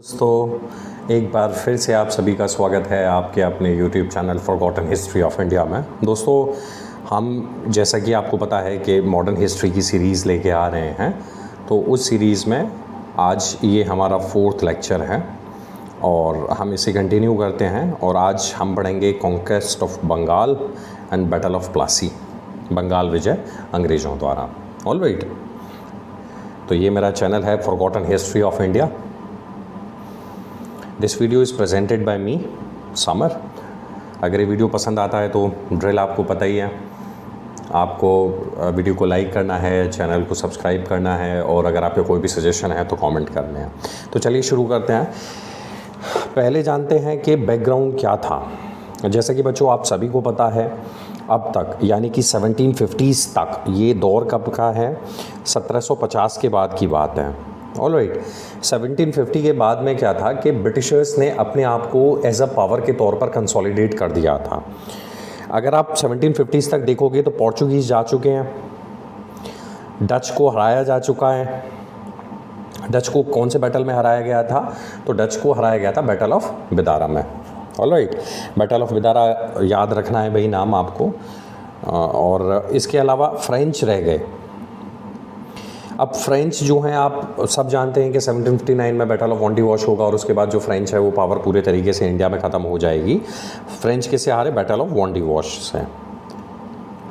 दोस्तों एक बार फिर से आप सभी का स्वागत है आपके अपने YouTube channel forgotten history of India में। दोस्तों हम जैसा कि आपको पता है कि मॉडर्न हिस्ट्री की सीरीज़ लेके आ रहे हैं, तो उस सीरीज़ में आज ये हमारा 4th लेक्चर है और हम इसे कंटिन्यू करते हैं। और आज हम पढ़ेंगे conquest of Bengal and battle of Plassey, Bengal विजय अंग्रेज़ों द्वारा। ऑलराइट, तो ये मेरा चैनल है forgotten history of India. This video is presented by me Samar. अगर ये वीडियो पसंद आता है तो ड्रिल आपको पता ही है, आपको वीडियो को लाइक करना है, चैनल को सब्सक्राइब करना है और अगर आपके कोई भी सजेशन है तो कमेंट करने हैं। तो चलिए शुरू करते हैं। पहले जानते हैं कि बैकग्राउंड क्या था। जैसा कि बच्चों आप सभी को पता है, अब तक यानी कि 1750s तक ये दौर कब का है, 1750 के बाद की बात है। ऑलराइट, 1750 के बाद में क्या था कि ब्रिटिशर्स ने अपने आप को एज अ पावर के तौर पर कंसोलिडेट कर दिया था। अगर आप 1750s तक देखोगे तो पोर्चुगीज़ जा चुके हैं, डच को हराया जा चुका है। डच को कौन से बैटल में हराया गया था? तो डच को हराया गया था बैटल ऑफ बिदारा में। ऑलराइट, बैटल ऑफ बिदारा याद रखना है भाई नाम आपको। और इसके अलावा फ्रेंच रह गए। अब फ्रेंच जो हैं आप सब जानते हैं कि 1759 में बैटल ऑफ वॉन्डीवॉश होगा और उसके बाद जो फ्रेंच है वो पावर पूरे तरीके से इंडिया में ख़त्म हो जाएगी। फ्रेंच किससे हारे? बैटल ऑफ वॉन्डीवॉश से।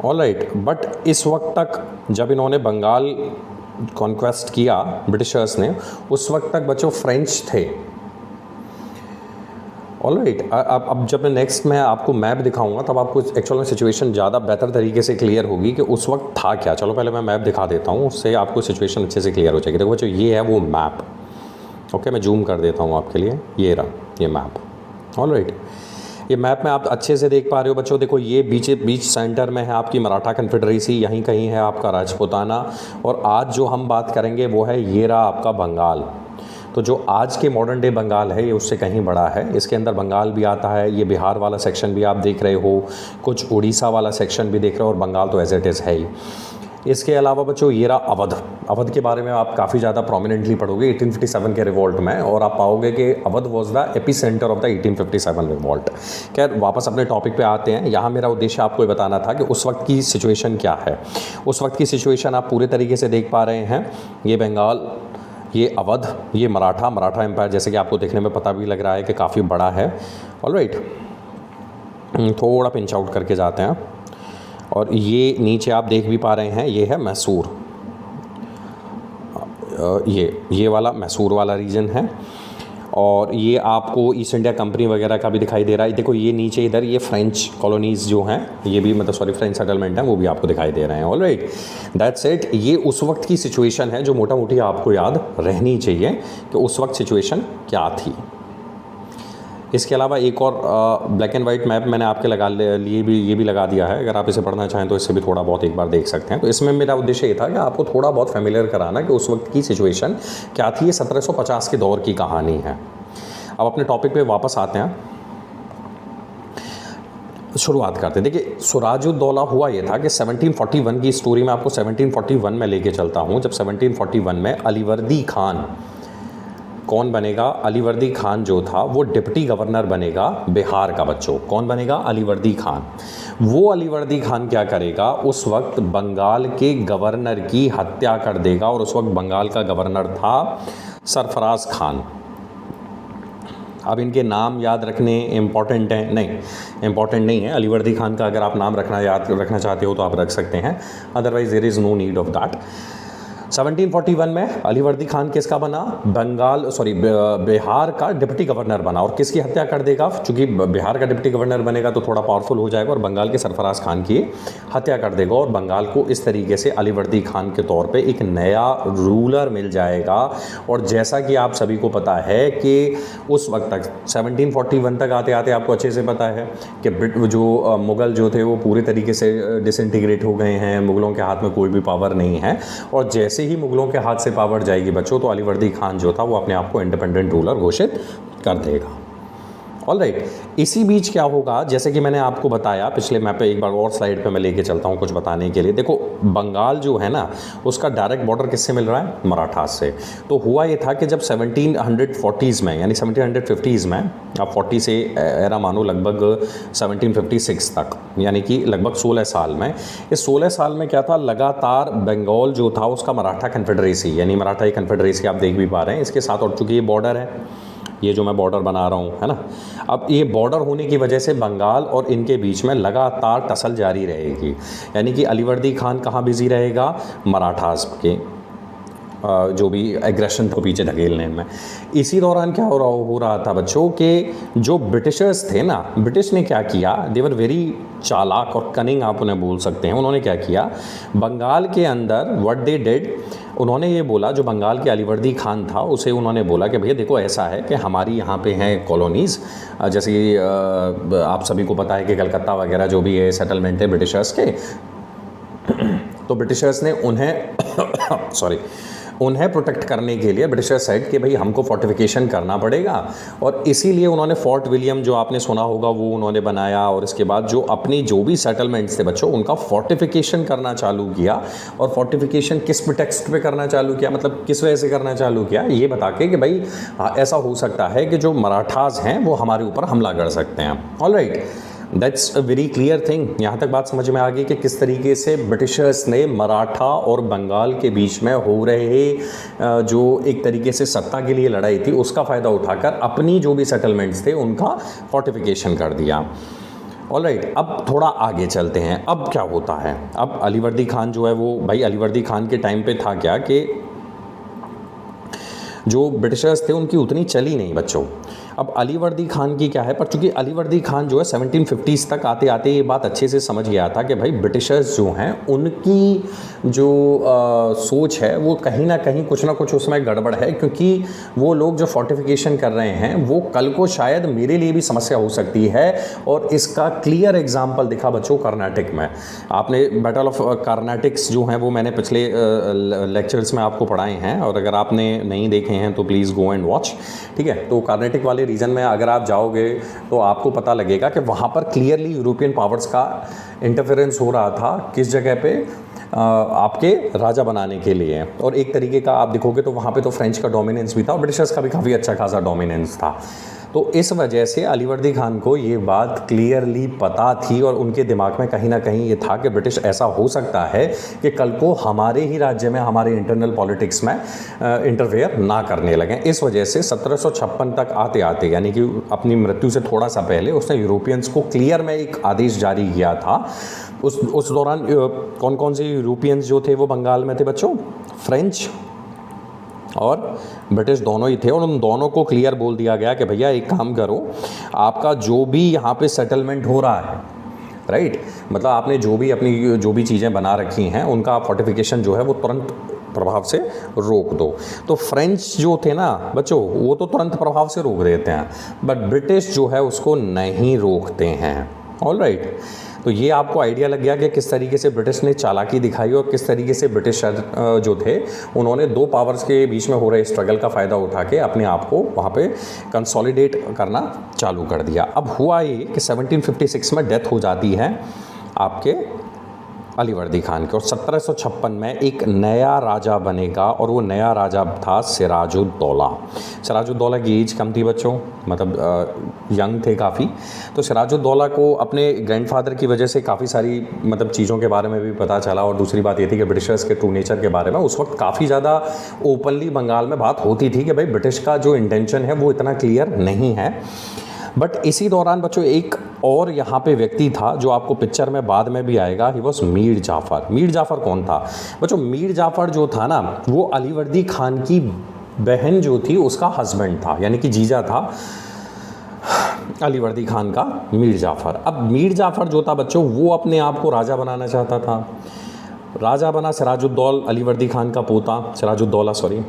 ऑलराइट, बट इस वक्त तक जब इन्होंने बंगाल कॉन्क्वेस्ट किया ब्रिटिशर्स ने, उस वक्त तक बच्चों फ्रेंच थे। ऑलराइट, अब जब मैं आपको मैप दिखाऊंगा तब आपको एक्चुअल में सिचुएशन ज़्यादा बेहतर तरीके से क्लियर होगी कि उस वक्त था क्या। चलो पहले मैं मैप दिखा देता हूँ, उससे आपको सिचुएशन अच्छे से क्लियर हो जाएगी। देखो बच्चों, ये है वो मैप। ओके, मैं जूम कर देता हूँ आपके लिए। ये रहा ये मैप। ऑलराइट, ये मैप में आप अच्छे से देख पा रहे हो बच्चों। देखो ये बीच सेंटर में है आपकी मराठा कन्फेडरेसी, यहीं कहीं है आपका राजपूताना। और आज जो हम बात करेंगे वो है ये रहा आपका बंगाल। तो जो आज के मॉडर्न डे बंगाल है ये उससे कहीं बड़ा है। इसके अंदर बंगाल भी आता है, ये बिहार वाला सेक्शन भी आप देख रहे हो, कुछ उड़ीसा वाला सेक्शन भी देख रहे हो, और बंगाल तो एज इट इज़ है ही। इसके अलावा बच्चों ये रहा अवध। अवध के बारे में आप काफ़ी ज़्यादा प्रोमिनेंटली पढ़ोगे 1857 के रिवॉल्ट में, और आप पाओगे कि Awadh was the AP centre of the 1857 revolt. खैर वापस अपने टॉपिक पे आते हैं। यहाँ मेरा उद्देश्य आपको ये बताना था कि उस वक्त की सिचुएशन क्या है। उस वक्त की सिचुएशन आप पूरे तरीके से देख पा रहे हैं। ये बंगाल, ये अवध, ये मराठा एम्पायर, जैसे कि आपको देखने में पता भी लग रहा है कि काफ़ी बड़ा है। ऑलराइट, थोड़ा पिंच आउट करके जाते हैं। और ये नीचे आप देख भी पा रहे हैं, ये है मैसूर। ये वाला मैसूर वाला रीजन है। और ये आपको ईस्ट इंडिया कंपनी वगैरह का भी दिखाई दे रहा है। देखो ये नीचे इधर ये फ्रेंच कॉलोनीज़ जो हैं, ये भी फ्रेंच सेटलमेंट हैं, वो भी आपको दिखाई दे रहे हैं। Alright, that's it. ये उस वक्त की सिचुएशन है जो मोटा मोटी आपको याद रहनी चाहिए कि उस वक्त सिचुएशन क्या थी। इसके अलावा एक और ब्लैक एंड वाइट मैप मैंने आपके ये भी लगा दिया है। अगर आप इसे पढ़ना चाहें तो इससे भी थोड़ा बहुत एक बार देख सकते हैं। तो इसमें मेरा उद्देश्य ये था कि आपको थोड़ा बहुत फेमिलियर कराना कि उस वक्त की सिचुएशन क्या थी। ये 1750 के दौर की कहानी है। अब अपने टॉपिक पे वापस आते हैं, शुरुआत करते हैं। देखिए सुराजुद्दौला हुआ ये था कि 1741 की स्टोरी में आपको 1741 में लेके चलता हूँ, जब 1741 में अलीवर्दी खान कौन बनेगा? अलीवर्दी खान जो था वो डिप्टी गवर्नर बनेगा बिहार का। बच्चों कौन बनेगा? अलीवर्दी खान। वो अलीवर्दी खान क्या करेगा? उस वक्त बंगाल के गवर्नर की हत्या कर देगा। और उस वक्त बंगाल का गवर्नर था सरफराज खान। अब इनके नाम याद रखने इम्पॉर्टेंट हैं? नहीं, इम्पॉर्टेंट नहीं है। अलीवर्दी खान का अगर आप नाम याद रखना चाहते हो तो आप रख सकते हैं, otherwise there is no need of that. 1741 में अलीवर्दी खान किसका बना? बिहार का डिप्टी गवर्नर बना। और किसकी हत्या कर देगा? चूंकि बिहार का डिप्टी गवर्नर बनेगा तो थोड़ा पावरफुल हो जाएगा और बंगाल के सरफराज खान की हत्या कर देगा। और बंगाल को इस तरीके से अलीवर्दी खान के तौर पे एक नया रूलर मिल जाएगा। और जैसा कि आप सभी को पता है कि उस वक्त तक 1741 तक आते आते आपको अच्छे से पता है कि जो मुग़ल जो थे वो पूरे तरीके से डिसइंटीग्रेट हो गए हैं। मुग़लों के हाथ में कोई भी पावर नहीं है। और जैसे ही मुग़लों के हाथ से पावर जाएगी बच्चों, तो अलीवर्दी खान जो था वो अपने आप को इंडिपेंडेंट रूलर घोषित कर देगा। ऑलराइट, इसी बीच क्या होगा, जैसे कि मैंने आपको बताया पिछले मैप पे, एक बार और स्लाइड पे मैं लेके चलता हूँ कुछ बताने के लिए। देखो बंगाल जो है ना, उसका डायरेक्ट बॉर्डर किससे मिल रहा है? मराठास से। तो हुआ ये था कि जब 1740s में यानी 1750s में, आप 40 से एरा मानो लगभग 1756 तक, यानी कि लगभग 16 साल में, इस 16 साल में क्या था, लगातार बंगाल जो था उसका मराठा कन्फेडरेसी यानी मराठाई कन्फेडरेसी आप देख भी पा रहे हैं इसके साथ, और चूँकि ये बॉर्डर है, ये जो मैं बॉर्डर बना रहा हूँ है ना, अब ये बॉर्डर होने की वजह से बंगाल और इनके बीच में लगातार टसल जारी रहेगी। यानी कि अलीवर्दी खान कहाँ बिजी रहेगा? मराठास के जो भी एग्रेशन को पीछे धकेलने में। इसी दौरान क्या हो रहा था बच्चों के जो ब्रिटिशर्स थे ना, ब्रिटिश ने क्या किया, दे वर वेरी चालाक और कनिंग आप उन्हें बोल सकते हैं। उन्होंने क्या किया, बंगाल के अंदर व्हाट दे डिड, उन्होंने ये बोला, जो बंगाल के अलीवर्दी खान था उसे उन्होंने बोला कि भैया देखो ऐसा है कि हमारी यहाँ पे हैं कॉलोनीज़, जैसे कि आप सभी को पता है कि कलकत्ता वगैरह जो भी है सेटलमेंट है ब्रिटिशर्स के, तो ब्रिटिशर्स ने उन्हें प्रोटेक्ट करने के लिए ब्रिटिशर सेड कि भाई हमको फोर्टिफिकेशन करना पड़ेगा, और इसीलिए उन्होंने फोर्ट विलियम जो आपने सुना होगा वो उन्होंने बनाया, और इसके बाद जो अपनी जो भी सेटलमेंट्स थे बच्चों उनका फोर्टिफिकेशन करना चालू किया। और फोर्टिफिकेशन किस प्रिटेक्स्ट पे करना चालू किया, मतलब किस वजह से करना चालू किया, ये बता के कि भाई ऐसा हो सकता है कि जो मराठास हैं वो हमारे ऊपर हमला कर सकते हैं। Alright, that's a very clear thing. यहाँ तक बात समझ में आ गई कि किस तरीके से ब्रिटिशर्स ने मराठा और बंगाल के बीच में हो रहे जो एक तरीके से सत्ता के लिए लड़ाई थी उसका फ़ायदा उठाकर अपनी जो भी सेटलमेंट्स थे उनका फोर्टिफिकेशन कर दिया। ऑलराइट, अब थोड़ा आगे चलते हैं। अब क्या होता है, अब अलीवर्दी खान जो है वो, भाई अलीवर्दी खान के टाइम पे था क्या कि जो ब्रिटिशर्स थे उनकी उतनी चली नहीं बच्चों। अब अलीवर्दी खान की क्या है, पर चूंकि अलीवर्दी खान जो है 1750s तक आते आते ये बात अच्छे से समझ गया था कि भाई ब्रिटिशर्स जो हैं उनकी जो सोच है वो कहीं ना कहीं कुछ ना कुछ उसमें गड़बड़ है, क्योंकि वो लोग जो फोर्टिफिकेशन कर रहे हैं वो कल को शायद मेरे लिए भी समस्या हो सकती है। और इसका क्लियर एग्जाम्पल दिखा बच्चों कर्नाटक में। आपने बैटल ऑफ कर्नाटिक्स जो हैं वो मैंने पिछले लेक्चर्स में आपको पढ़ाए हैं, और अगर आपने नहीं देखे हैं तो प्लीज़ गो एंड वॉच, ठीक है। तो कर्नाटक वाले रीजन में अगर आप जाओगे तो आपको पता लगेगा कि वहाँ पर क्लियरली यूरोपियन पावर्स का इंटरफेरेंस हो रहा था, किस जगह पे, आपके राजा बनाने के लिए। और एक तरीके का आप देखोगे तो वहाँ पे तो फ्रेंच का डोमिनेंस भी था और ब्रिटिशर्स का भी काफ़ी अच्छा खासा डोमिनेंस था। तो इस वजह से अलीवर्दी खान को ये बात क्लियरली पता थी, और उनके दिमाग में कहीं ना कहीं ये था कि ब्रिटिश ऐसा हो सकता है कि कल को हमारे ही राज्य में, हमारे इंटरनल पॉलिटिक्स में इंटरफेयर ना करने लगें। इस वजह से 1756 तक आते आते, यानी कि अपनी मृत्यु से थोड़ा सा पहले, उसने यूरोपियंस को क्लियर में एक आदेश जारी किया था। उस दौरान कौन कौन से यूरोपियंस जो थे वो बंगाल में थे बच्चों? फ्रेंच और ब्रिटिश दोनों ही थे, और उन दोनों को क्लियर बोल दिया गया कि भैया एक काम करो, आपका जो भी यहाँ पे सेटलमेंट हो रहा है, राइट, मतलब आपने जो भी अपनी जो भी चीज़ें बना रखी हैं उनका फोर्टिफिकेशन जो है वो तुरंत प्रभाव से रोक दो। तो फ्रेंच जो थे ना बच्चों वो तो तुरंत प्रभाव से रोक देते हैं, बट ब्रिटिश जो है उसको नहीं रोकते हैं। ऑलराइट, तो ये आपको आइडिया लग गया कि किस तरीके से ब्रिटिश ने चालाकी दिखाई और किस तरीके से ब्रिटिश जो थे उन्होंने दो पावर्स के बीच में हो रहे स्ट्रगल का फ़ायदा उठा के अपने आप को वहाँ पे कंसोलिडेट करना चालू कर दिया। अब हुआ ये कि 1756 में डेथ हो जाती है आपके अलीवर्दी खान के, और 1756 में एक नया राजा बनेगा, और वो नया राजा था सिराजुद्दौला। सिराजुद्दौला की एज कम थी बच्चों, मतलब यंग थे काफ़ी। तो सिराजुद्दौला को अपने ग्रैंडफादर की वजह से काफ़ी सारी मतलब चीज़ों के बारे में भी पता चला, और दूसरी बात ये थी कि ब्रिटिशर्स के ट्रू नेचर के बारे में उस वक्त काफ़ी ज़्यादा ओपनली बंगाल में बात होती थी कि भाई ब्रिटिश का जो इंटेंशन है वो इतना क्लियर नहीं है। बट इसी दौरान बच्चों एक और यहाँ पे व्यक्ति था जो आपको पिक्चर में बाद में भी आएगा, ही वॉज मीर जाफ़र। मीर जाफ़र कौन था बच्चों? मीर जाफ़र जो था ना वो अलीवर्दी खान की बहन जो थी उसका हस्बैंड था, यानी कि जीजा था अलीवर्दी खान का मीर जाफ़र। अब मीर जाफ़र जो था बच्चों वो अपने आप को राजा बनाना चाहता था। राजा बना सिराजुद्दौला, अलीवर्दी खान का पोता, सिराजुद्दौला सॉरी।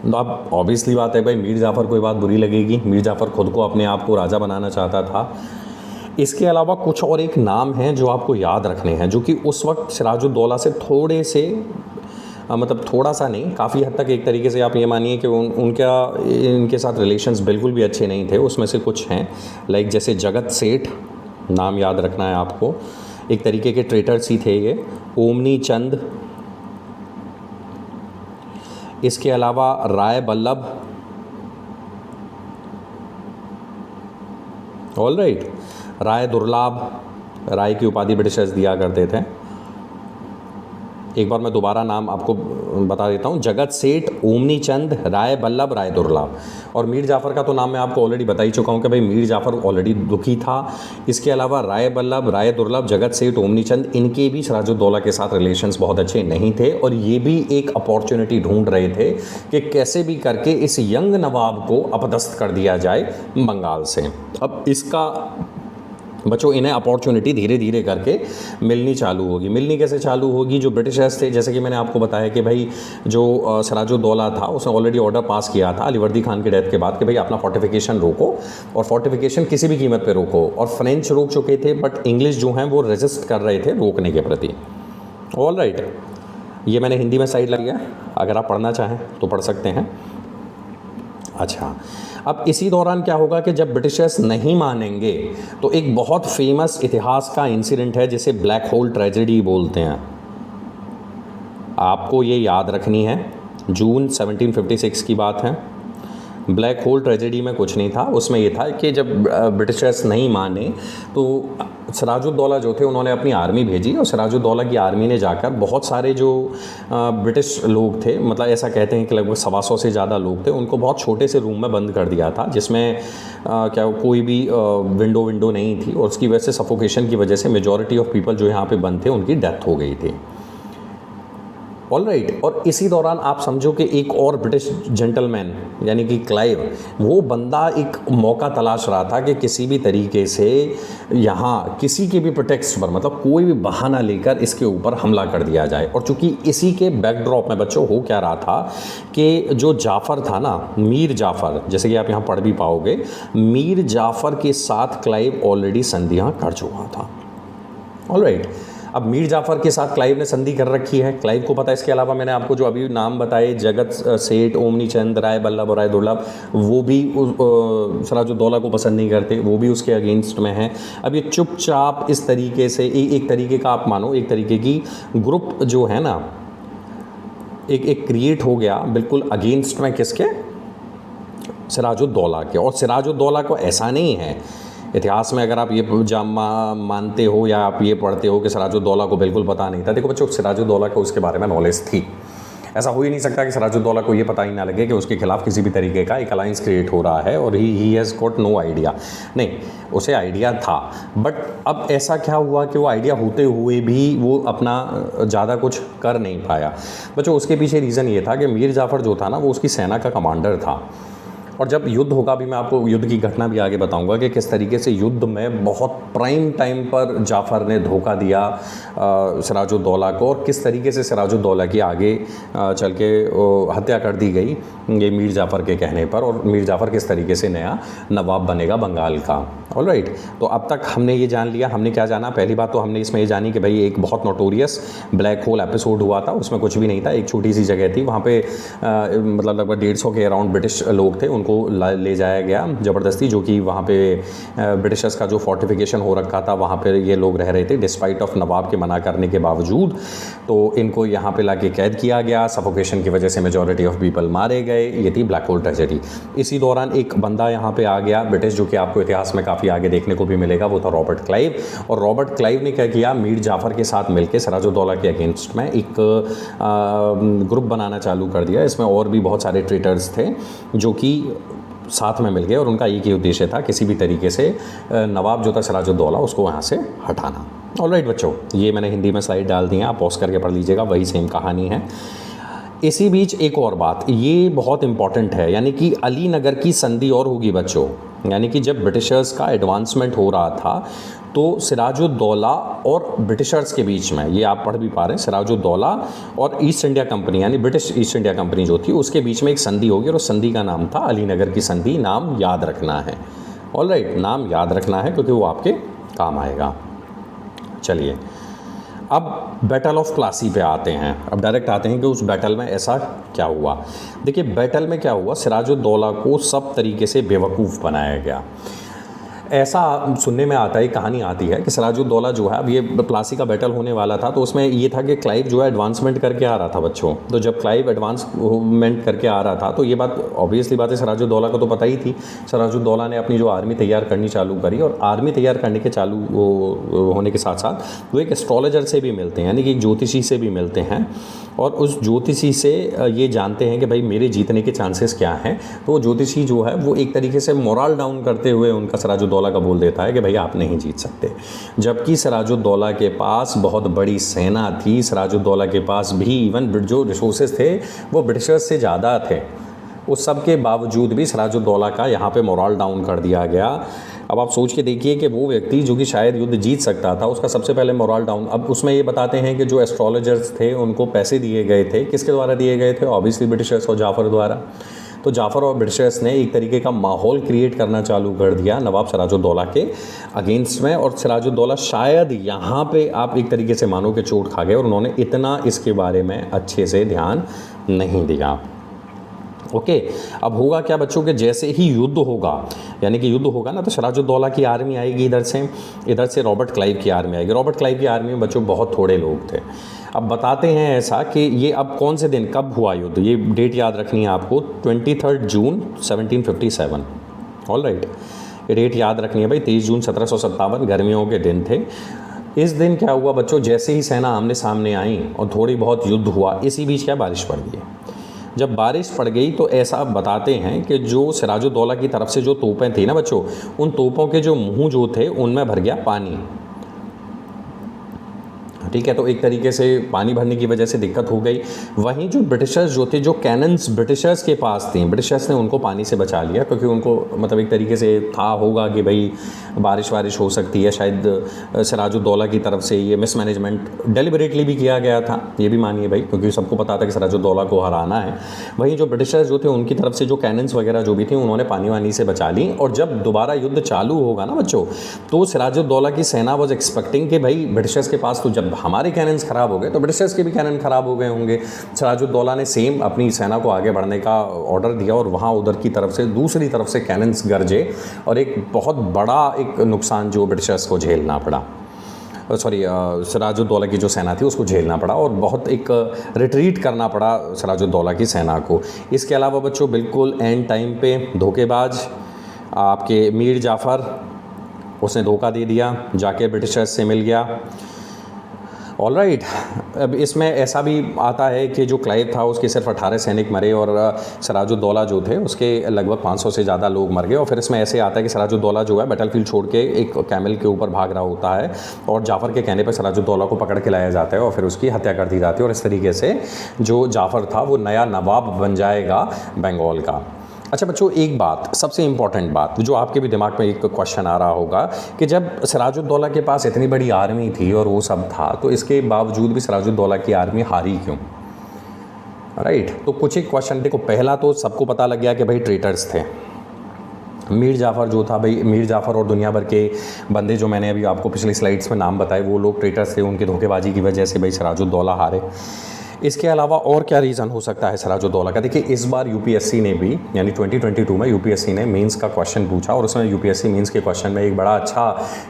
तो अब ऑब्वियसली बात है भाई मीर जाफ़र को ये बात बुरी लगेगी, मीर जाफ़र खुद को अपने आप को राजा बनाना चाहता था। इसके अलावा कुछ और एक नाम हैं जो आपको याद रखने हैं, जो कि उस वक्त सिराजुद्दौला से थोड़े से मतलब थोड़ा सा नहीं, काफ़ी हद तक एक तरीके से आप ये मानिए कि इनके साथ रिलेशंस बिल्कुल भी अच्छे नहीं थे। उसमें से कुछ हैं, लाइक जैसे जगत सेठ, नाम याद रखना है आपको, एक तरीके के ट्रेटर्स ही थे ये। ओमनी चंद, इसके अलावा राय बल्लभ, ऑल राइट, राय दुर्लभ, राय की उपाधि ब्रिटिशर्स दिया करते थे। एक बार मैं दोबारा नाम आपको बता देता हूँ, जगत सेठ, ओमनी चंद, राय बल्लभ, राय दुर्लभ। और मीर जाफ़र का तो नाम मैं आपको ऑलरेडी बता ही चुका हूँ कि भाई मीर जाफ़र ऑलरेडी दुखी था। इसके अलावा राय बल्लभ, राय दुर्लभ, जगत सेठ, ओमनी चंद, इनके भी सिराजुद्दौला के साथ रिलेशंस बहुत अच्छे नहीं थे और ये भी एक अपॉर्चुनिटी ढूंढ रहे थे कि कैसे भी करके इस यंग नवाब को अपदस्थ कर दिया जाए बंगाल से। अब इसका बच्चों इन्हें अपॉर्चुनिटी धीरे धीरे करके मिलनी चालू होगी। मिलनी कैसे चालू होगी? जो ब्रिटिशर्स थे, जैसे कि मैंने आपको बताया कि भाई जो सिराजुद्दौला था उसने ऑलरेडी ऑर्डर पास किया था अलीवर्दी खान के डेथ के बाद कि भाई अपना फोर्टिफिकेशन रोको और फोर्टिफिकेशन किसी भी कीमत पे रोको। और फ्रेंच रोक चुके थे बट इंग्लिश जो हैं वो रेजिस्ट कर रहे थे रोकने के प्रति। ऑल राइट, ये मैंने हिंदी में साइड लिया है, अगर आप पढ़ना चाहें तो पढ़ सकते हैं। अच्छा, अब इसी दौरान क्या होगा कि जब ब्रिटिशर्स नहीं मानेंगे तो एक बहुत फेमस इतिहास का इंसिडेंट है जिसे ब्लैक होल ट्रेजेडी बोलते हैं। आपको ये याद रखनी है, जून 1756 की बात है। ब्लैक होल ट्रेजेडी में कुछ नहीं था, उसमें ये था कि जब ब्रिटिशर्स नहीं माने तो सिराजुद्दौला जो थे उन्होंने अपनी आर्मी भेजी और सिराजुद्दौला की आर्मी ने जाकर बहुत सारे जो ब्रिटिश लोग थे, मतलब ऐसा कहते हैं कि लगभग 125 से ज़्यादा लोग थे, उनको बहुत छोटे से रूम में बंद कर दिया था जिसमें क्या कोई भी विंडो नहीं थी और उसकी वजह से सफोकेशन की वजह से मेजॉरिटी ऑफ पीपल जो यहाँ पे बंद थे उनकी डेथ हो गई थी। ऑल राइट, और इसी दौरान आप समझो कि एक और ब्रिटिश जेंटलमैन यानी कि क्लाइव, वो बंदा एक मौका तलाश रहा था कि किसी भी तरीके से यहाँ किसी के भी प्रोटेक्स्ट पर, मतलब कोई भी बहाना लेकर इसके ऊपर हमला कर दिया जाए। और चूंकि इसी के बैकड्रॉप में बच्चों हो क्या रहा था कि जो जाफ़र था ना, मीर जाफ़र, जैसे कि आप यहाँ पढ़ भी पाओगे, मीर जाफ़र के साथ क्लाइव ऑलरेडी संधियाँ कर चुका था। ऑल राइट, अब मीर जाफ़र के साथ क्लाइव ने संधि कर रखी है, क्लाइव को पता है। इसके अलावा मैंने आपको जो अभी नाम बताए, जगत सेठ, ओमनी चंद, राय बल्लभ और राय दुर्लभ, वो भी सिराजुद्दौला को पसंद नहीं करते, वो भी उसके अगेंस्ट में हैं। अब ये चुपचाप इस तरीके से एक तरीके का आप मानो, एक तरीके की ग्रुप जो है ना, एक क्रिएट हो गया बिल्कुल अगेंस्ट में, किसके? सिराजुद्दौला के। और सिराजुद्दौला को ऐसा नहीं है, इतिहास में अगर आप ये मानते हो या आप ये पढ़ते हो कि सिराजुद्दौला को बिल्कुल पता नहीं था, देखो बच्चों सिराजुद्दौला को उसके बारे में नॉलेज थी। ऐसा हो ही नहीं सकता कि सिराजुद्दौला को ये पता ही ना लगे कि उसके खिलाफ किसी भी तरीके का एक अलायंस क्रिएट हो रहा है और he has got no idea. नहीं, उसे आइडिया था, बट अब ऐसा क्या हुआ कि वो आइडिया होते हुए भी वो अपना ज़्यादा कुछ कर नहीं पाया। बच्चों उसके पीछे रीज़न ये था कि मीर जाफ़र जो था ना, वो उसकी सेना का कमांडर था। और जब युद्ध होगा, भी मैं आपको युद्ध की घटना भी आगे बताऊंगा कि किस तरीके से युद्ध में बहुत प्राइम टाइम पर जाफ़र ने धोखा दिया सिराजुद्दौला को और किस तरीके से सिराजुद्दौला की आगे चल के हत्या कर दी गई ये मीर जाफ़र के कहने पर, और मीर जाफ़र किस तरीके से नया नवाब बनेगा बंगाल का। ऑल राइट, तो अब तक हमने ये जान लिया। हमने क्या जाना? पहली बात तो हमने इसमें ये जानी कि भाई एक बहुत नोटोरियस ब्लैक होल एपिसोड हुआ था, उसमें कुछ भी नहीं था, एक छोटी सी जगह थी, वहाँ पे मतलब लगभग 150 के अराउंड ब्रिटिश लोग थे, उनको ले जाया गया ज़बरदस्ती, जो कि वहाँ पे ब्रिटिशर्स का जो फोर्टिफिकेशन हो रखा था वहाँ पे ये लोग रह रहे थे डिस्पाइट ऑफ नवाब के मना करने के बावजूद। तो इनको यहाँ पे लाके कैद किया गया, सफोकेशन की वजह से मेजॉरिटी ऑफ पीपल मारे गए। ये थी ब्लैक होल ट्रेजेडी। इसी दौरान एक बंदा यहाँ पे आ गया ब्रिटिश, जो कि आपको इतिहास में काफ़ी आगे देखने को भी मिलेगा, वो था रॉबर्ट क्लाइव। और रॉबर्ट क्लाइव ने क्या किया, मीर जाफ़र के साथ मिलकर सिराजुद्दौला के अगेंस्ट में एक ग्रुप बनाना चालू कर दिया। इसमें और भी बहुत सारे ट्रेटर्स थे जो कि साथ में मिल गए और उनका एक ही उद्देश्य था, किसी भी तरीके से नवाब जो था सिराजुद्दौला उसको वहाँ से हटाना। ऑलराइट बच्चों, ये मैंने हिंदी में स्लाइड डाल दी है, आप पॉज करके पढ़ लीजिएगा, वही सेम कहानी है। इसी बीच एक और बात, ये बहुत इंपॉर्टेंट है, यानी कि अली नगर की संधि और होगी बच्चों। यानी कि जब ब्रिटिशर्स का एडवांसमेंट हो रहा था तो सिराजुद्दौला और ब्रिटिशर्स के बीच में, ये आप पढ़ भी पा रहे हैं, सिराजुद्दौला और ईस्ट इंडिया कंपनी यानी ब्रिटिश ईस्ट इंडिया कंपनी जो थी उसके बीच में एक संधि होगी और उस संधि का नाम था अली नगर की संधि। नाम याद रखना है। ऑलराइट, नाम याद रखना है क्योंकि वो आपके काम आएगा। चलिए अब बैटल ऑफ प्लासी पे आते हैं। अब डायरेक्ट आते हैं कि उस बैटल में ऐसा क्या हुआ। देखिए बैटल में क्या हुआ, सिराजुद्दौला को सब तरीके से बेवकूफ़ बनाया गया। ऐसा सुनने में आता है, कहानी आती है कि सिराजुद्दौला जो है, अब ये प्लासी का बैटल होने वाला था तो उसमें ये था कि क्लाइव जो है एडवांसमेंट करके आ रहा था बच्चों। तो जब क्लाइव एडवांसमेंट करके आ रहा था तो ये बात ऑब्वियसली बात है सिराजुद्दौला को तो पता ही थी। सिराजुद्दौला ने अपनी जो आर्मी तैयार करनी चालू करी, और आर्मी तैयार करने के चालू होने के साथ साथ वो एक एस्ट्रोलॉजर से भी मिलते हैं, यानी कि एक ज्योतिषी से भी मिलते हैं, और उस ज्योतिषी से ये जानते हैं कि भाई मेरे जीतने के चांसेस क्या हैं। तो वो ज्योतिषी जो है वो एक तरीके से मोरल डाउन करते हुए उनका सिराजुद्दौला का बोल देता है कि भाई आप नहीं जीत सकते। जबकि सिराजुद्दौला के पास बहुत बड़ी सेना थी, सिराजुद्दौला के पास भी इवन जो रिसोर्सेज थे वो ब्रिटिशर्स से ज़्यादा थे। उस सब के बावजूद भी सिराजुद्दौला का यहाँ पे मोरल डाउन कर दिया गया। अब आप सोच के देखिए कि वो व्यक्ति जो कि शायद युद्ध जीत सकता था, उसका सबसे पहले मोरल डाउन। अब उसमें ये बताते हैं कि जो एस्ट्रोलॉजर्स थे उनको पैसे दिए गए थे, किसके द्वारा दिए गए थे, ऑब्वियसली ब्रिटिशर्स और जाफ़र द्वारा। तो जाफ़र और ब्रिटिशर्स ने एक तरीके का माहौल क्रिएट करना चालू कर दिया नवाब सिराजुद्दौला के अगेंस्ट में, और सिराजुद्दौला शायद यहाँ पे आप एक तरीके से मानो कि चोट खा गए, और उन्होंने इतना इसके बारे में अच्छे से ध्यान नहीं दिया। ओके अब होगा क्या बच्चों के, जैसे ही युद्ध होगा, यानी कि युद्ध होगा ना, तो सिराजुद्दौला की आर्मी आएगी इधर से रॉबर्ट क्लाइव की आर्मी आएगी। रॉबर्ट क्लाइव की आर्मी में बच्चों बहुत थोड़े लोग थे। अब बताते हैं ऐसा कि ये अब कौन से दिन कब हुआ युद्ध, ये डेट याद रखनी है आपको, 23 जून 1757। ऑल राइट, ये डेट याद रखनी है भाई, 23 जून 1757 गर्मियों के दिन थे। इस दिन क्या हुआ बच्चों, जैसे ही सेना आमने सामने आई और थोड़ी बहुत युद्ध हुआ, इसी बीच क्या बारिश पड़ गई। जब बारिश पड़ गई तो ऐसा बताते हैं कि जो सिराजुद्दौला की तरफ से जो तोपें थी ना बच्चों, उन तोपों के जो मुंह जो थे उनमें भर गया पानी। ठीक है, तो एक तरीके से पानी भरने की वजह से दिक्कत हो गई। वहीं जो ब्रिटिशर्स जो थे, जो कैनन्स ब्रिटिशर्स के पास थी, ब्रिटिशर्स ने उनको पानी से बचा लिया, क्योंकि उनको मतलब एक तरीके से था होगा कि भाई बारिश हो सकती है, शायद सिराजुद्दौला की तरफ से ये मिसमैनेजमेंट डेलिबरेटली भी किया गया था, ये भी मानिए भाई, क्योंकि सबको पता था कि सिराजुद्दौला को हराना है। वहीं जो ब्रिटिशर्स जो थे उनकी तरफ से जो कैनन्स वगैरह जो भी थी उन्होंने पानी वानी से बचा ली। और जब दोबारा युद्ध चालू होगा ना बच्चों, तो सिराजुद्दौला की सेना वॉज एक्सपेक्टिंग कि भाई ब्रिटिशर्स के पास तो जब हमारे कैनन्स ख़राब हो गए तो ब्रिटिशर्स के भी कैनन ख़राब हो गए होंगे। सिराजुद्दौला ने सेम अपनी सेना को आगे बढ़ने का ऑर्डर दिया, और वहाँ उधर की तरफ से दूसरी तरफ से कैनन्स गरजे, और एक बहुत बड़ा एक नुकसान जो ब्रिटिशर्स को झेलना पड़ा, सिराजुद्दौला की जो सेना थी उसको झेलना पड़ा, और बहुत एक रिट्रीट करना पड़ा सिराजुद्दौला की सेना को। इसके अलावा बच्चों बिल्कुल एंड टाइम पे धोखेबाज आपके मीर जाफ़र, उसने धोखा दे दिया, जाके ब्रिटिशर्स से मिल गया। ऑल राइट, अब इसमें ऐसा भी आता है कि जो क्लाइव था उसके सिर्फ 18 सैनिक मरे, और सिराजुद्दौला जो थे उसके लगभग 500 से ज़्यादा लोग मर गए। और फिर इसमें ऐसे आता है कि सिराजुद्दौला जो है बैटलफील्ड छोड़ के एक कैमल के ऊपर भाग रहा होता है, और जाफ़र के कहने पर सिराजुद्दौला को पकड़ के लाया जाता है और फिर उसकी हत्या कर दी जाती है। और इस तरीके से जो जाफ़र था वो नया नवाब बन जाएगा बंगाल का। अच्छा बच्चों, एक बात, सबसे इम्पॉर्टेंट बात जो आपके भी दिमाग में एक क्वेश्चन आ रहा होगा कि जब सिराजुद्दौला के पास इतनी बड़ी आर्मी थी और वो सब था, तो इसके बावजूद भी सिराजुद्दौला की आर्मी हारी क्यों? राइट, तो कुछ एक क्वेश्चन देखो। पहला तो सबको पता लग गया कि भाई ट्रेटर्स थे। मीर जाफ़र जो था भाई, मीर जाफ़र और दुनिया भर के बंदे जो मैंने अभी आपको पिछली स्लाइड्स में नाम बताए, वो लोग ट्रेटर्स थे। उनकी धोखेबाजी की वजह से भाई सिराजुद्दौला हारे। इसके अलावा और क्या रीज़न हो सकता है सिराजुद्दौला का? देखिए इस बार यूपीएससी ने भी, यानी 2022 में यूपीएससी ने मेंस का क्वेश्चन पूछा, और उसमें यूपीएससी मेंस के क्वेश्चन में एक बड़ा अच्छा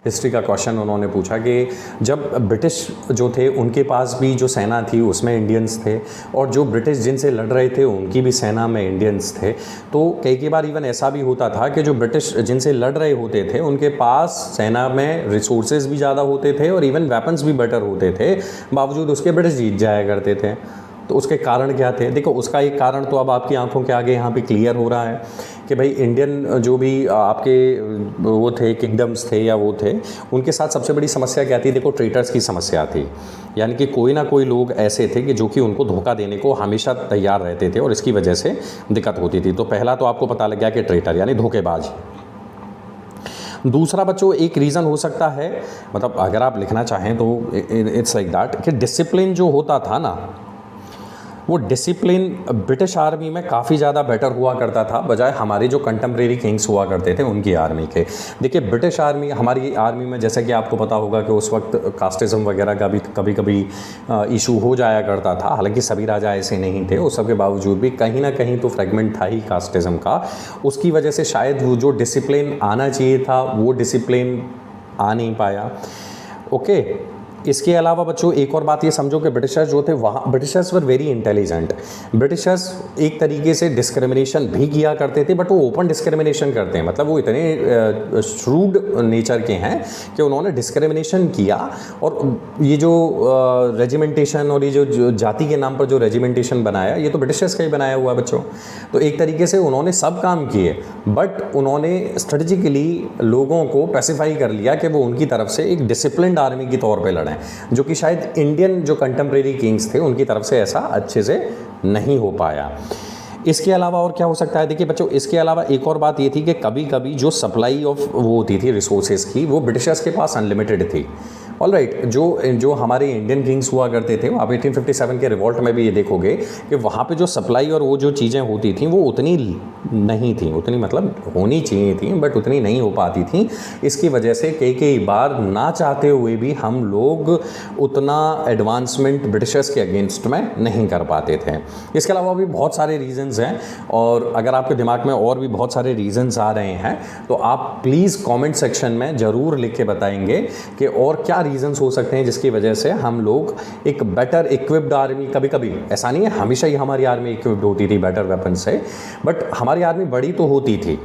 हिस्ट्री का क्वेश्चन उन्होंने पूछा कि जब ब्रिटिश जो थे उनके पास भी जो सेना थी उसमें इंडियंस थे, और जो ब्रिटिश जिनसे लड़ रहे थे उनकी भी सेना में इंडियंस थे। तो कई बार इवन ऐसा भी होता था कि जो ब्रिटिश जिनसे लड़ रहे होते थे उनके पास सेना में रिसोर्सेज भी ज़्यादा होते थे और इवन वेपन्स भी बेटर होते थे, बावजूद उसके ब्रिटिश जीत जाया करते थे। तो उसके कारण क्या थे? देखो उसका एक कारण तो अब आपकी आंखों के आगे यहाँ पे क्लियर हो रहा है कि भाई इंडियन जो भी आपके वो थे किंगडम्स थे या वो थे, उनके साथ सबसे बड़ी समस्या क्या थी? देखो ट्रेटर्स की समस्या थी, यानी कि कोई ना कोई लोग ऐसे थे कि जो कि उनको धोखा देने को हमेशा तैयार रहते थे, और इसकी वजह से दिक्कत होती थी। तो पहला तो आपको पता लग गया कि ट्रेटर यानी धोखेबाज। दूसरा बच्चों एक रीज़न हो सकता है, मतलब अगर आप लिखना चाहें तो इट्स लाइक दैट कि डिसिप्लिन जो होता था ना, वो डिसिप्लिन ब्रिटिश आर्मी में काफ़ी ज़्यादा बेटर हुआ करता था बजाय हमारे जो कंटेम्प्रेरी किंग्स हुआ करते थे उनकी आर्मी के। देखिए ब्रिटिश आर्मी, हमारी आर्मी में जैसा कि आपको पता होगा कि उस वक्त कास्टिज़म वगैरह का भी कभी कभी इशू हो जाया करता था। हालांकि सभी राजा ऐसे नहीं थे, उस सब के बावजूद भी कहीं ना कहीं तो फ्रेगमेंट था ही कास्टिज़म का। उसकी वजह से शायद वो जो डिसिप्लिन आना चाहिए था वो डिसिप्लिन आ नहीं पाया। ओके, इसके अलावा बच्चों एक और बात ये समझो कि ब्रिटिशर्स जो थे वहाँ, Britishers were very intelligent. Britishers एक तरीके से डिस्क्रिमिनेशन भी किया करते थे, बट वो ओपन डिस्क्रिमिनेशन करते हैं, मतलब वो इतने श्रूड नेचर के हैं कि उन्होंने डिस्क्रिमिनेशन किया। और ये जो रेजिमेंटेशन और ये जो जाति के नाम पर जो रेजिमेंटेशन बनाया, ये तो ब्रिटिशर्स का ही बनाया हुआ बच्चों। तो एक तरीके से उन्होंने सब काम किए, बट उन्होंने स्ट्रेटेजिकली लोगों को पैसिफाई कर लिया कि वो उनकी तरफ से एक डिसिप्लिन्ड आर्मी की तौर पे लड़ें, जो कि शायद इंडियन जो कंटेम्प्रेरी किंग्स थे उनकी तरफ से ऐसा अच्छे से नहीं हो पाया। इसके अलावा और क्या हो सकता है? देखिए बच्चों, इसके अलावा एक और बात ये थी कि कभी कभी जो सप्लाई ऑफ वो होती थी रिसोर्सेज की, वो ब्रिटिशर्स के पास अनलिमिटेड थी। ऑलराइट, जो हमारे इंडियन किंग्स हुआ करते थे, आप 1857 के रिवॉल्ट में भी ये देखोगे कि वहाँ पे जो सप्लाई और वो जो चीज़ें होती थी वो उतनी नहीं थी, उतनी मतलब होनी चाहिए थी बट उतनी नहीं हो पाती थी। इसकी वजह से कई बार ना चाहते हुए भी हम लोग उतना एडवांसमेंट ब्रिटिशर्स के अगेंस्ट में नहीं कर पाते थे। इसके अलावा भी बहुत सारे रीज़न्स हैं, और अगर आपके दिमाग में और भी बहुत सारे रीज़न्स आ रहे हैं तो आप प्लीज़ कमेंट सेक्शन में ज़रूर लिख के बताएंगे कि और क्या रीजंस हो सकते हैं जिसकी वजह से हम लोग एक बेटर इक्विप्ड आर्मी, कभी कभी ऐसा नहीं है हमेशा ही हमारी आर्मी इक्विप्ड होती थी बेटर वेपन से, बट हमारी आर्मी बड़ी तो होती थी।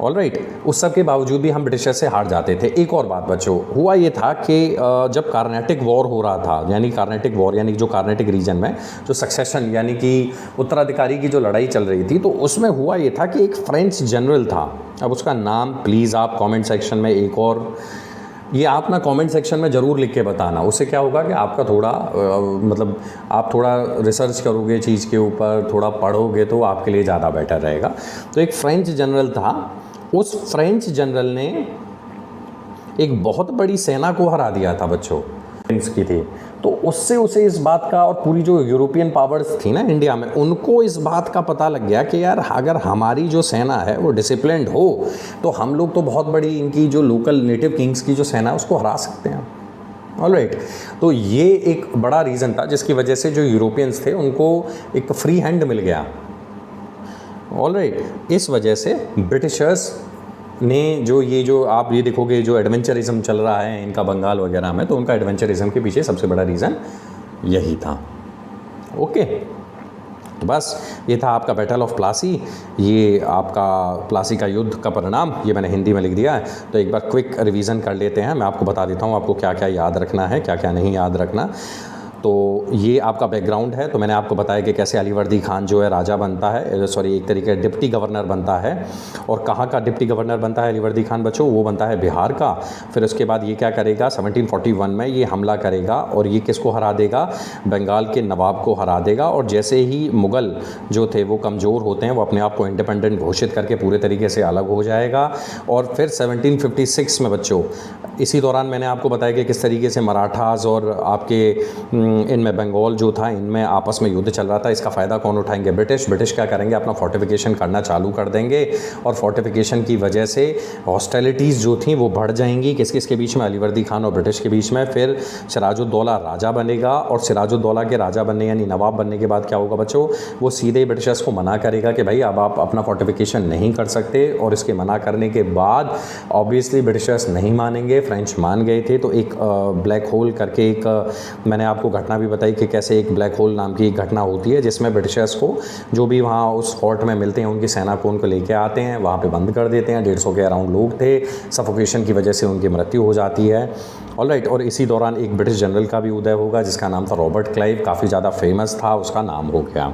ऑलराइट, उस सब के बावजूद भी हम ब्रिटिशर से हार जाते थे। एक और बात बच्चों, हुआ ये था कि जब कार्नेटिक वॉर हो रहा था, यानी कार्नेटिक वॉर यानी जो कार्नेटिक रीजन में जो सक्सेशन यानी कि उत्तराधिकारी की जो लड़ाई चल रही थी, तो उसमें हुआ ये था कि एक फ्रेंच जनरल था। अब उसका नाम प्लीज़ आप कमेंट सेक्शन में एक और ये आप ना कमेंट सेक्शन में ज़रूर लिख के बताना। उससे क्या होगा कि आपका थोड़ा मतलब आप थोड़ा रिसर्च करोगे चीज़ के ऊपर, थोड़ा पढ़ोगे तो आपके लिए ज़्यादा बेटर रहेगा। तो एक फ्रेंच जनरल था, उस फ्रेंच जनरल ने एक बहुत बड़ी सेना को हरा दिया था बच्चों, की थी। तो उससे उसे इस बात का, और पूरी जो यूरोपियन पावर्स थी ना इंडिया में, उनको इस बात का पता लग गया कि यार अगर हमारी जो सेना है वो डिसिप्लिन्ड हो तो हम लोग तो बहुत बड़ी इनकी जो लोकल नेटिव किंग्स की जो सेना है उसको हरा सकते हैं। ऑलराइट, तो ये एक बड़ा रीज़न था जिसकी वजह से जो यूरोपियंस थे उनको एक फ्री हैंड मिल गया। ऑलराइट, इस वजह से ब्रिटिशर्स ने जो आप ये देखोगे जो एडवेंचरिज्म चल रहा है इनका बंगाल वगैरह में, तो उनका एडवेंचरिज्म के पीछे सबसे बड़ा रीज़न यही था। ओके, तो बस ये था आपका बैटल ऑफ प्लासी, ये आपका प्लासी का युद्ध का परिणाम, ये मैंने हिंदी में लिख दिया है। तो एक बार क्विक रिवीजन कर लेते हैं, मैं आपको बता देता हूँ आपको क्या क्या याद रखना है, क्या क्या नहीं याद रखना। तो ये आपका बैकग्राउंड है। तो मैंने आपको बताया कि कैसे अलीवर्दी खान जो है राजा बनता है, सॉरी एक तरीके डिप्टी गवर्नर बनता है। और कहाँ का डिप्टी गवर्नर बनता है अलीवर्दी खान बच्चों? वो बनता है बिहार का। फिर उसके बाद ये क्या करेगा, 1741 में ये हमला करेगा और ये किसको हरा देगा? बंगाल के नवाब को हरा देगा। और जैसे ही मुग़ल जो थे वो कमज़ोर होते हैं, वो अपने आप को इंडिपेंडेंट घोषित करके पूरे तरीके से अलग हो जाएगा। और फिर 1756 में बच्चों, इसी दौरान मैंने आपको बताया कि किस तरीके से मराठास और आपके इनमें बंगाल जो था, इनमें आपस में युद्ध चल रहा था। इसका फ़ायदा कौन उठाएंगे? ब्रिटिश क्या करेंगे, अपना फोर्टिफिकेशन करना चालू कर देंगे। और फोर्टिफिकेशन की वजह से हॉस्टिलिटीज़ जो थी वो बढ़ जाएंगी। किसके बीच में? अलीवर्दी खान और ब्रिटिश के बीच में। फिर सिराजुद्दौला राजा बनेगा, और सिराजुद्दौला के राजा बनने यानी नवाब बनने के बाद क्या होगा बच्चों? वो सीधे ब्रिटिशर्स को मना करेगा कि भाई अब आप अपना फोर्टिफिकेशन नहीं कर सकते। और इसके मना करने के बाद ऑब्वियसली ब्रिटिशर्स नहीं मानेंगे, फ्रेंच मान गए थे। तो एक ब्लैक होल करके एक मैंने आपको घटना भी बताई कि कैसे एक ब्लैक होल नाम की एक घटना होती है जिसमें ब्रिटिशर्स को जो भी वहाँ उस फोर्ट में मिलते हैं उनकी सेना को उनको लेके आते हैं, वहाँ पे बंद कर देते हैं। 150 के अराउंड लोग थे, सफोकेशन की वजह से उनकी मृत्यु हो जाती है। ऑलराइट, और इसी दौरान एक ब्रिटिश जनरल का भी उदय होगा जिसका नाम था रॉबर्ट क्लाइव, काफ़ी ज़्यादा फेमस था, उसका नाम हो गया।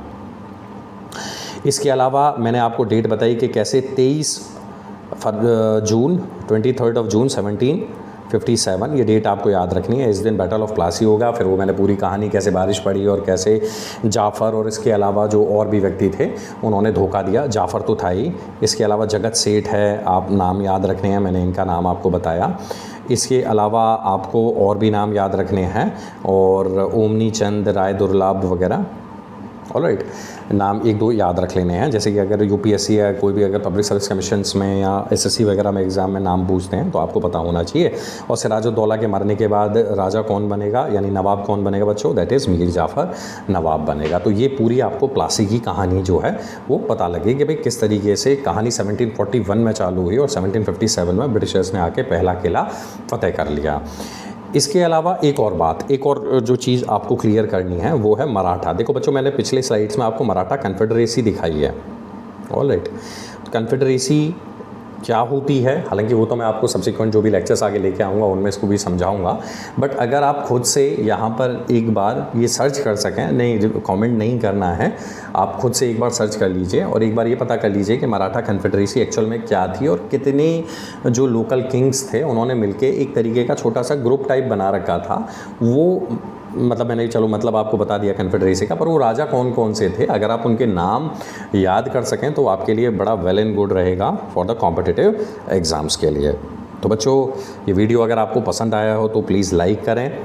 इसके अलावा मैंने आपको डेट बताई कि कैसे 23 जून 1757 ये डेट आपको याद रखनी है। इस दिन बैटल ऑफ प्लासी होगा। फिर वो मैंने पूरी कहानी कैसे बारिश पड़ी और कैसे जाफ़र और इसके अलावा जो और भी व्यक्ति थे उन्होंने धोखा दिया। जाफ़र तो था ही, इसके अलावा जगत सेठ है, आप नाम याद रखने हैं, मैंने इनका नाम आपको बताया। इसके अलावा आपको और भी नाम याद रखने हैं, और ओमनी चंद राय दुर्लभ वगैरह। ऑलराइट, नाम एक दो याद रख लेने हैं, जैसे कि अगर यूपीएससी या कोई भी अगर पब्लिक सर्विस कमीशंस में या एसएससी वगैरह में एग्ज़ाम में नाम पूछते हैं तो आपको पता होना चाहिए। और सिराजुद्दौला के मरने के बाद राजा कौन बनेगा, यानी नवाब कौन बनेगा बच्चों, दैट इज़ मीर जाफ़र नवाब बनेगा। तो ये पूरी आपको प्लासी की कहानी जो है वो पता लगेगी कि भाई किस तरीके से कहानी 1741 में चालू हुई और 1757 में ब्रिटिशर्स ने आके पहला किला फतेह कर लिया। इसके अलावा एक और जो चीज़ आपको क्लियर करनी है वो है मराठा। देखो बच्चों, मैंने पिछले स्लाइड्स में आपको मराठा कन्फेडरेसी दिखाई है, ऑलराइट। कन्फेडरेसी क्या होती है, हालांकि वो तो मैं आपको सब्सिक्वेंट जो भी लेक्चर्स आगे लेके आऊँगा उनमें इसको भी समझाऊंगा, बट अगर आप खुद से यहाँ पर एक बार ये सर्च कर सकें, नहीं कमेंट नहीं करना है, आप खुद से एक बार सर्च कर लीजिए और एक बार ये पता कर लीजिए कि मराठा कन्फेडरेसी एक्चुअल में क्या थी और कितने जो लोकल किंग्स थे उन्होंने मिलके एक तरीके का छोटा सा ग्रुप टाइप बना रखा था। वो मतलब मैंने चलो मतलब आपको बता दिया कन्फेडरेसी का, पर वो राजा कौन कौन से थे अगर आप उनके नाम याद कर सकें तो आपके लिए बड़ा वेल एंड गुड रहेगा फॉर द कॉम्पिटिटिव एग्ज़ाम्स के लिए। तो बच्चों, ये वीडियो अगर आपको पसंद आया हो तो प्लीज़ लाइक करें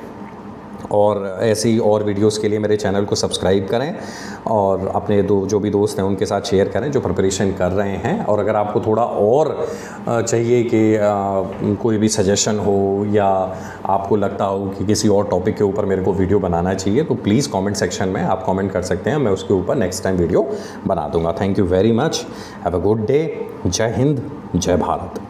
और ऐसी और वीडियोस के लिए मेरे चैनल को सब्सक्राइब करें और अपने जो भी दोस्त हैं उनके साथ शेयर करें जो प्रिपरेशन कर रहे हैं। और अगर आपको थोड़ा और चाहिए कि कोई भी सजेशन हो या आपको लगता हो कि किसी और टॉपिक के ऊपर मेरे को वीडियो बनाना चाहिए तो प्लीज़ कमेंट सेक्शन में आप कमेंट कर सकते हैं, मैं उसके ऊपर नेक्स्ट टाइम वीडियो बना दूँगा। Thank you very much, have a good day, जय हिंद, जय भारत।